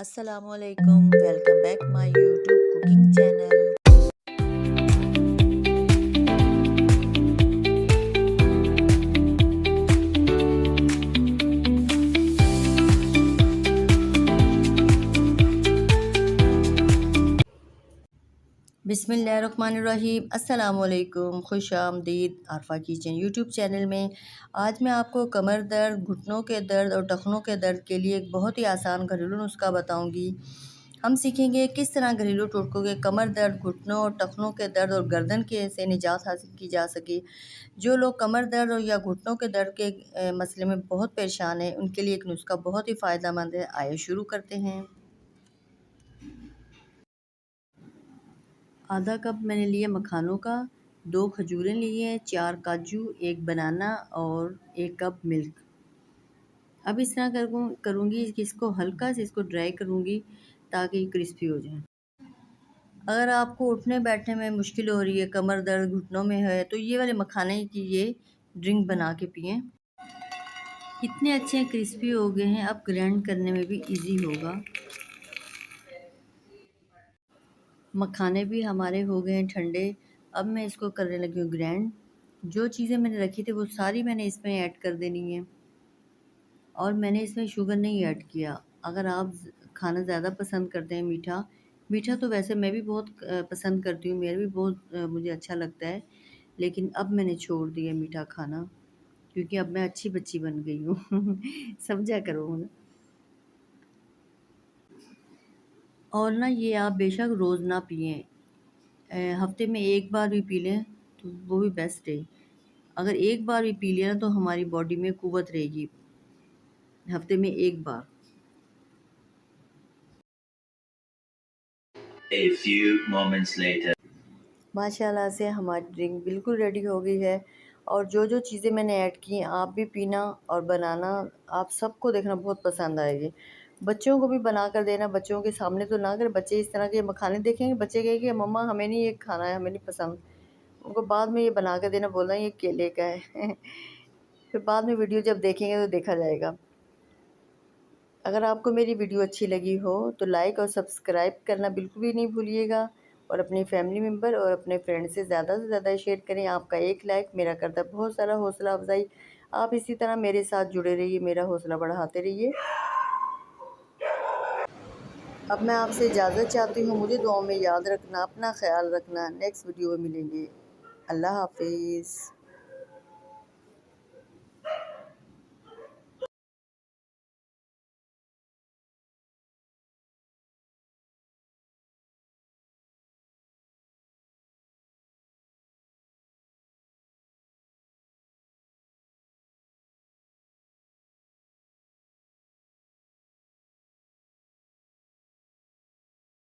अस्सलामुअलैकुम, welcome back my YouTube cooking channel. बिस्मिल्लाहिर्रहमानिर्रहीम, अस्सलामुअलैकुम, खुश आमदीद आरफा किचन यूट्यूब चैनल में। आज मैं आपको कमर दर्द, घुटनों के दर्द और टखनों के दर्द के लिए एक बहुत ही आसान घरेलू नुस्खा बताऊंगी। हम सीखेंगे किस तरह घरेलू टोटकों के कमर दर्द, घुटनों और टखनों के दर्द और गर्दन के से निजात हासिल की जा सके। जो लोग कमर दर्द और या घुटनों के दर्द के मसले में बहुत परेशान हैं, उनके लिए एक नुस्खा बहुत ही फ़ायदेमंद है। आइए शुरू करते हैं। आधा कप मैंने लिया मखानों का, 2 खजूरें लिए हैं, 4 काजू, 1 बनाना और 1 कप मिल्क। अब इस तरह करूँगी कि इसको हल्का से इसको ड्राई करूँगी ताकि ये क्रिस्पी हो जाए। अगर आपको उठने बैठने में मुश्किल हो रही है, कमर दर्द घुटनों में है, तो ये वाले मखाने की ये ड्रिंक बना के पिएँ। इतने अच्छे क्रिस्पी हो गए हैं, अब ग्राइंड करने में भी इजी होगा। मखाने भी हमारे हो गए हैं ठंडे। अब मैं इसको करने लगी हूँ ग्राइंड। जो चीज़ें मैंने रखी थी वो सारी मैंने इसमें ऐड कर देनी है और मैंने इसमें शुगर नहीं ऐड किया। अगर आप खाना ज़्यादा पसंद करते हैं मीठा, मीठा तो वैसे मैं भी बहुत पसंद करती हूँ, मेरा भी बहुत मुझे अच्छा लगता है, लेकिन अब मैंने छोड़ दिया मीठा खाना क्योंकि अब मैं अच्छी बच्ची बन गई हूँ। समझा करो ना। और ना ये आप बेशक रोज़ ना पिएं, हफ्ते में एक बार भी पी लें तो वो भी बेस्ट है। अगर एक बार भी पी लिया ना तो हमारी बॉडी में कुव्वत रहेगी। हफ्ते में एक बार। A few moments later. माशाल्लाह से हमारी ड्रिंक बिल्कुल रेडी हो गई है। और जो जो चीज़ें मैंने ऐड की आप भी पीना और बनाना, आप सबको देखना बहुत पसंद आएगी। बच्चों को भी बना कर देना, बच्चों के सामने तो ना करें, बच्चे इस तरह के मखाने देखेंगे, बच्चे कहेंगे मम्मा हमें नहीं ये खाना है, हमें नहीं पसंद। उनको बाद में ये बना कर देना, बोलना ये केले का है। फिर बाद में वीडियो जब देखेंगे तो देखा जाएगा। अगर आपको मेरी वीडियो अच्छी लगी हो तो लाइक और सब्सक्राइब करना बिल्कुल भी नहीं भूलिएगा और अपनी फैमिली मेम्बर और अपने फ्रेंड से ज़्यादा शेयर करें। आपका एक लाइक मेरा करता है बहुत सारा हौसला अफजाई। आप इसी तरह मेरे साथ जुड़े रहिए, मेरा हौसला बढ़ाते रहिए। अब मैं आपसे इजाज़त चाहती हूँ, मुझे दुआओं में याद रखना, अपना ख्याल रखना। नेक्स्ट वीडियो में मिलेंगे। अल्लाह हाफिज़।